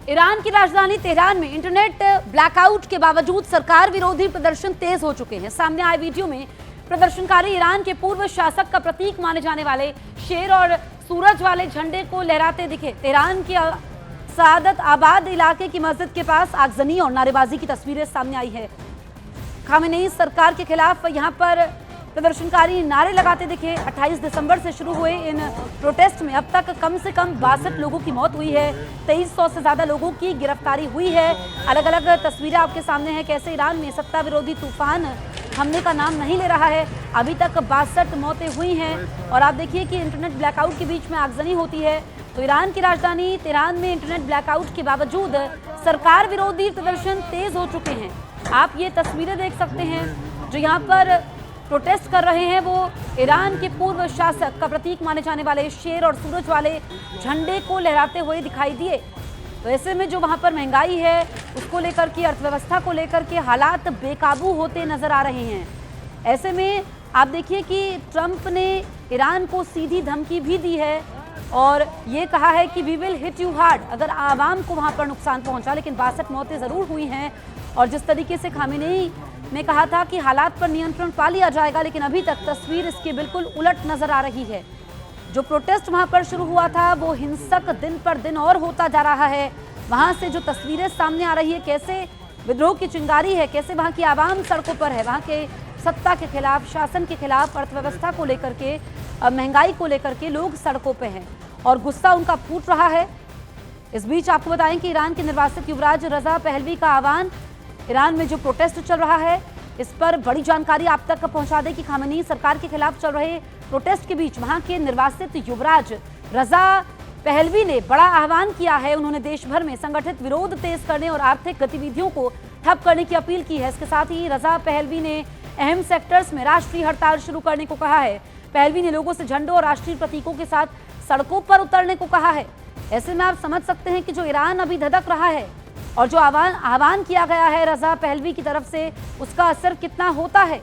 Iran की राजधानी Tehran में इंटरनेट ब्लैकआउट के बावजूद सरकार विरोधी प्रदर्शन तेज हो चुके हैं। सामने आए वीडियो में प्रदर्शनकारी ईरान के पूर्व शासक का प्रतीक माने जाने वाले शेर और सूरज वाले झंडे को लहराते दिखे। तेहरान के सादत आबाद इलाके की मस्जिद के पास आगजनी और नारेबाजी की तस्वीरें सामने आई है। खामेनेई सरकार के खिलाफ यहां पर प्रदर्शनकारी नारे लगाते दिखे। 28 दिसंबर से शुरू हुए इन प्रोटेस्ट में अब तक कम से कम 62 लोगों की मौत हुई है। 2300 से ज्यादा लोगों की गिरफ्तारी हुई है। अलग अलग तस्वीरें आपके सामने हैं, कैसे ईरान में सत्ता विरोधी तूफान थमने का नाम नहीं ले रहा है। अभी तक 62 मौतें हुई हैं और आप देखिए कि इंटरनेट ब्लैकआउट के बीच में आगजनी होती है। तो ईरान की राजधानी तेहरान में इंटरनेट ब्लैकआउट के बावजूद सरकार विरोधी प्रदर्शन तेज हो चुके हैं। आप ये तस्वीरें देख सकते हैं। जो यहाँ पर प्रोटेस्ट कर रहे हैं वो ईरान के पूर्व शासक का प्रतीक माने जाने वाले शेर और सूरज वाले झंडे को लहराते हुए दिखाई दिए। तो ऐसे में जो वहां पर महंगाई है उसको लेकर के, अर्थव्यवस्था को लेकर के हालात बेकाबू होते नजर आ रहे हैं। ऐसे में आप देखिए कि ट्रंप ने ईरान को सीधी धमकी भी दी है और ये कहा है कि we will hit you hard अगर आवाम को वहां पर नुकसान पहुंचा। लेकिन 62 मौतें जरूर हुई हैं और जिस तरीके से खामेनेई ने कहा था कि हालात पर नियंत्रण पा लिया जाएगा, लेकिन अभी तक तस्वीर इसके बिल्कुल उलट नजर आ रही है। जो प्रोटेस्ट वहां पर शुरू हुआ था वो हिंसक दिन पर दिन और होता जा रहा है। वहां से जो तस्वीरें सामने आ रही है, कैसे विद्रोह की चिंगारी है, कैसे वहां की आवाम सड़कों पर है, वहां के सत्ता के खिलाफ, शासन के खिलाफ, अर्थव्यवस्था को लेकर के, महंगाई को लेकर के लोग सड़कों पर हैं और गुस्सा उनका फूट रहा है। इस बीच आपको बताएं कि ईरान के निर्वासित युवराज रजा पहलवी का आह्वान, ईरान में जो प्रोटेस्ट चल रहा है इस पर बड़ी जानकारी आप तक पहुंचा दे कि खामेनेई सरकार के खिलाफ चल रहे प्रोटेस्ट के बीच वहां के निर्वासित युवराज रजा पहलवी ने बड़ा आह्वान किया है। उन्होंने देश भर में संगठित विरोध तेज करने और आर्थिक गतिविधियों को ठप करने की अपील की है। इसके साथ ही रजा पहलवी ने अहम सेक्टर्स में राष्ट्रीय हड़ताल शुरू करने को कहा है। पहलवी ने लोगों से झंडों और राष्ट्रीय प्रतीकों के साथ सड़कों पर उतरने को कहा है। ऐसे में आप समझ सकते हैं कि जो ईरान अभी धधक रहा है और जो आह्वान किया गया है रजा पहलवी की तरफ से, उसका असर कितना होता है।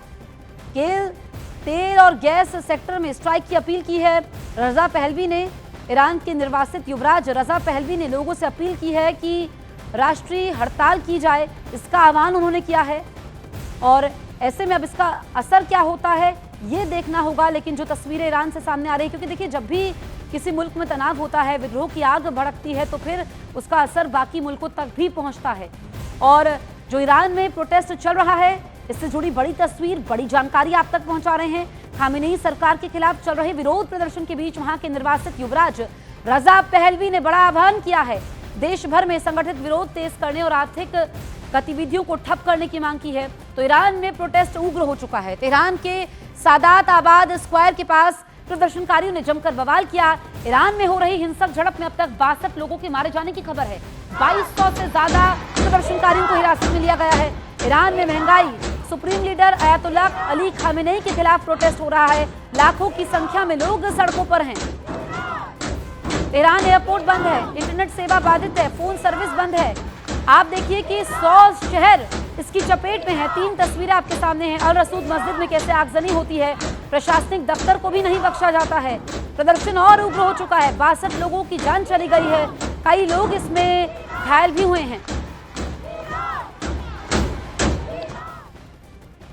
तेल और गैस सेक्टर में स्ट्राइक की अपील की है रजा पहलवी ने। ईरान के निर्वासित युवराज रजा पहलवी ने लोगों से अपील की है कि राष्ट्रीय हड़ताल की जाए, इसका आह्वान उन्होंने किया है। और ऐसे में अब इसका असर क्या होता है ये देखना होगा। लेकिन जो तस्वीरें ईरान से सामने आ रही है, क्योंकि देखिए जब भी किसी मुल्क में तनाव होता है, विद्रोह की आग भड़कती है, तो फिर उसका असर बाकी मुल्कों तक भी पहुंचता है। और जो ईरान में प्रोटेस्ट चल रहा है इससे जुड़ी बड़ी तस्वीर, बड़ी जानकारी आप तक पहुंचा रहे हैं। खामेनेई सरकार के खिलाफ चल रहे विरोध प्रदर्शन के बीच वहां के निर्वासित युवराज रजा पहलवी ने बड़ा आह्वान किया है। देश भर में संगठित विरोध तेज करने और आर्थिक गतिविधियों को ठप करने की मांग की है। तो ईरान में प्रोटेस्ट उग्र हो चुका है। तेहरान के सादात आबाद स्क्वायर के पास प्रदर्शनकारियों ने जमकर बवाल किया। ईरान में हो रही हिंसक झड़प में अब तक 62 लोगों के मारे जाने की खबर है। 2200 से ज्यादा प्रदर्शनकारियों को हिरासत में लिया गया है। ईरान में महंगाई, supreme leader Ayatollah Ali Khamenei के खिलाफ प्रोटेस्ट हो रहा है। लाखों की संख्या में लोग सड़कों पर हैं। तेहरान एयरपोर्ट बंद है, इंटरनेट सेवा बाधित है, फोन सर्विस बंद है। आप देखिए कि 100 शहर इसकी चपेट में है। 3 तस्वीरें आपके सामने हैं। अल रसूद मस्जिद में कैसे आगजनी होती है, प्रशासनिक दफ्तर को भी नहीं बख्शा जाता है। प्रदर्शन और उग्र हो चुका है। 62 लोगों की जान चली गई है, कई लोग इसमें घायल भी हुए हैं।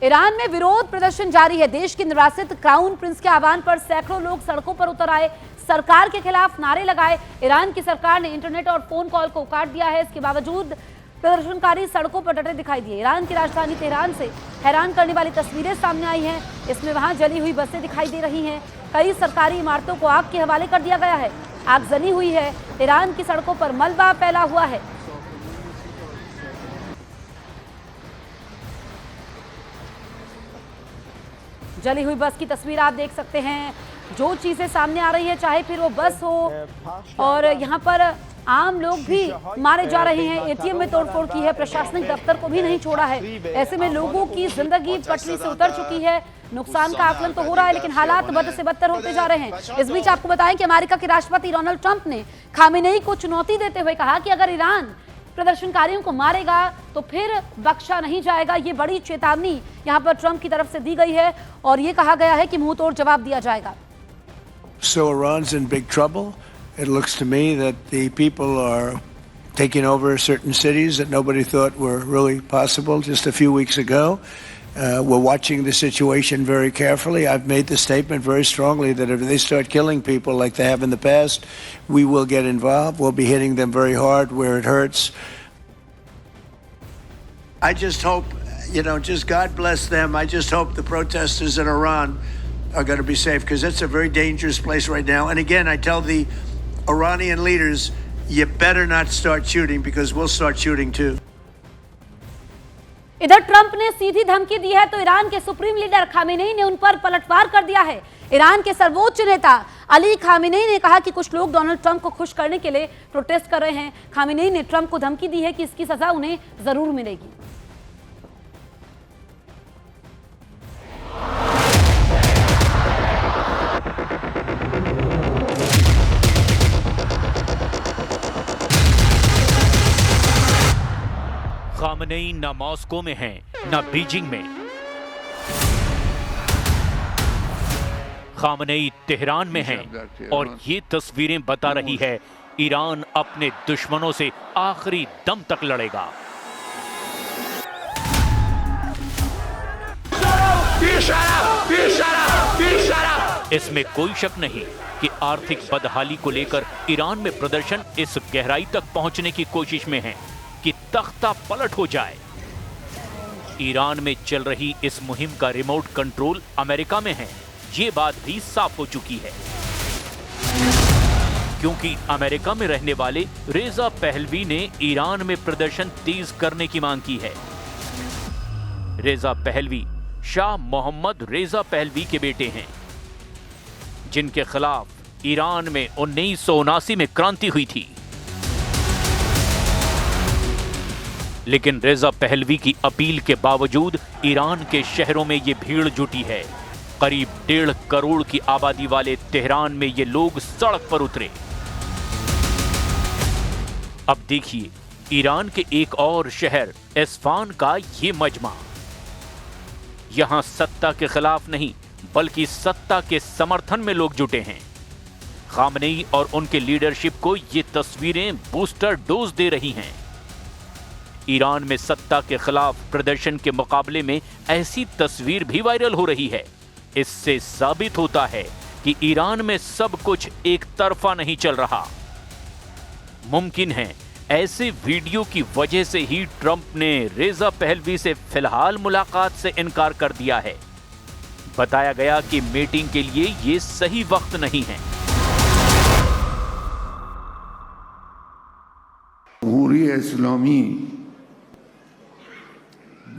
ईरान में विरोध प्रदर्शन जारी है। देश के निर्वासित क्राउन प्रिंस के आह्वान पर सैकड़ों लोग सड़कों पर उतर आए, सरकार के खिलाफ नारे लगाए। ईरान की सरकार ने इंटरनेट और फोन कॉल को काट दिया है। इसके बावजूद प्रदर्शनकारी सड़कों पर डटे दिखाई दिए। ईरान की राजधानी तेहरान से हैरान करने वाली तस्वीरें सामने आई हैं। इसमें वहां जली हुई बसें दिखाई दे रही हैं। कई सरकारी इमारतों को आग के हवाले कर दिया गया है। आगजनी हुई है। तेहरान की सड़कों पर मलबा फैला हुआ है। जली हुई बस की तस्वीर आप देख सकते हैं। जो चीजें सामने आ रही है, चाहे फिर वो बस हो और यहाँ पर आम लोग भी मारे जा रहे हैं। एटीएम में तोड़फोड़ की है, प्रशासनिक दफ्तर को भी नहीं छोड़ा है। ऐसे में लोगों की जिंदगी पटरी से उतर चुकी है। नुकसान का आकलन तो हो रहा है, लेकिन हालात बद से बदतर होते जा रहे हैं। इस बीच आपको बताएं कि अमेरिका के राष्ट्रपति डोनाल्ड ट्रंप ने खामेनेई को चुनौती देते हुए कहा कि अगर ईरान प्रदर्शनकारियों को मारेगा तो फिर बख्शा नहीं जाएगा। ये बड़ी चेतावनी यहाँ पर ट्रंप की तरफ से दी गई है और ये कहा गया है कि मुंह तोड़ जवाब दिया जाएगा। So Iran's in big trouble. It looks to me that the people are taking over certain cities that nobody thought were really possible just a few weeks ago. We're watching the situation very carefully. I've made the statement very strongly that if they start killing people like they have in the past, we will get involved. We'll be hitting them very hard where it hurts. I just hope, just God bless them. I just hope the protesters in Iran are going to be safe, because it's a very dangerous place right now. And again, I tell the Iranian leaders, you better not start shooting, because we'll start shooting too. इधर Trump ने सीधी धमकी दी है तो Iran के supreme leader Khamenei ने उन पर पलटवार कर दिया है। ईरान के सर्वोच्च नेता अली खामेनेई ने कहा कि कुछ लोग डोनाल्ड ट्रंप को खुश करने के लिए प्रोटेस्ट कर रहे हैं। खामेनेई ने ट्रंप को धमकी दी है कि इसकी सजा उन्हें जरूर मिलेगी। खामेनेई न मॉस्को में हैं, न बीजिंग में। खामेनेई तेहरान में हैं और ये तस्वीरें बता रही है ईरान अपने दुश्मनों से आखिरी दम तक लड़ेगा। इसमें कोई शक नहीं कि आर्थिक बदहाली को लेकर ईरान में प्रदर्शन इस गहराई तक पहुंचने की कोशिश में है कि तख्ता पलट हो जाए। ईरान में चल रही इस मुहिम का रिमोट कंट्रोल अमेरिका में है, ये बात भी साफ हो चुकी है, क्योंकि अमेरिका में रहने वाले रेजा पहलवी ने ईरान में प्रदर्शन तेज करने की मांग की है। रेजा पहलवी शाह मोहम्मद रेजा पहलवी के बेटे हैं, जिनके खिलाफ ईरान में 1979 में क्रांति हुई थी। लेकिन रेजा पहलवी की अपील के बावजूद ईरान के शहरों में ये भीड़ जुटी है। करीब 1.5 करोड़ की आबादी वाले तेहरान में ये लोग सड़क पर उतरे। अब देखिए ईरान के एक और शहर एस्फान का ये मजमा। यहां सत्ता के खिलाफ नहीं बल्कि सत्ता के समर्थन में लोग जुटे हैं। खामेनेई और उनके लीडरशिप को ये तस्वीरें बूस्टर डोज दे रही हैं। ईरान में सत्ता के खिलाफ प्रदर्शन के मुकाबले में ऐसी तस्वीर भी वायरल हो रही है। इससे साबित होता है कि ईरान में सब कुछ एक तरफा नहीं चल रहा। मुमकिन है ऐसे वीडियो की वजह से ही ट्रंप ने रेजा पहलवी से फिलहाल मुलाकात से इनकार कर दिया है। बताया गया कि मीटिंग के लिए ये सही वक्त नहीं है। जमहूरी इस्लामी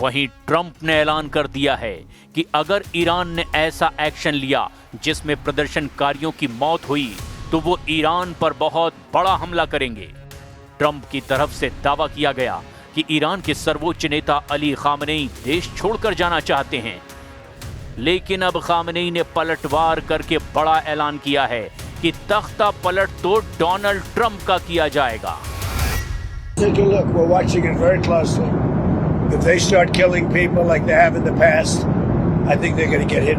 वहीं ट्रंप ने ऐलान कर दिया है कि अगर ईरान ने ऐसा एक्शन लिया जिसमें प्रदर्शनकारियों की मौत हुई तो वो ईरान पर बहुत बड़ा हमला करेंगे। ट्रंप की तरफ से दावा किया गया कि ईरान के सर्वोच्च नेता अली खामेनेई देश छोड़कर जाना चाहते हैं, लेकिन अब खामेनेई ने पलटवार करके बड़ा ऐलान किया है कि तख्ता पलट तो डोनाल्ड ट्रंप का किया जाएगा। Take a look. We're watching it very closely. If they start killing people like they have in the past, I think they're going to get hit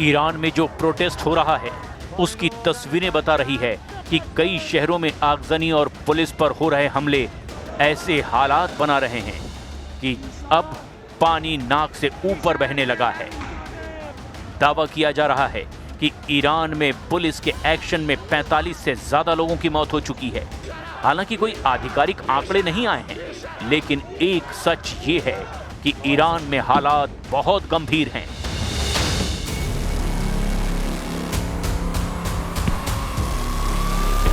Iran में जो प्रोटेस्ट हो रहा है उसकी तस्वीरें बता रही है कि कई शहरों में आगजनी और पुलिस पर हो रहे हमले ऐसे हालात बना रहे हैं कि अब पानी नाक से ऊपर बहने लगा है। दावा किया जा रहा है कि ईरान में पुलिस के एक्शन में 45 से ज्यादा लोगों की मौत हो चुकी है। हालांकि कोई आधिकारिक आंकड़े नहीं आए हैं, लेकिन एक सच ये है कि ईरान में हालात बहुत गंभीर हैं।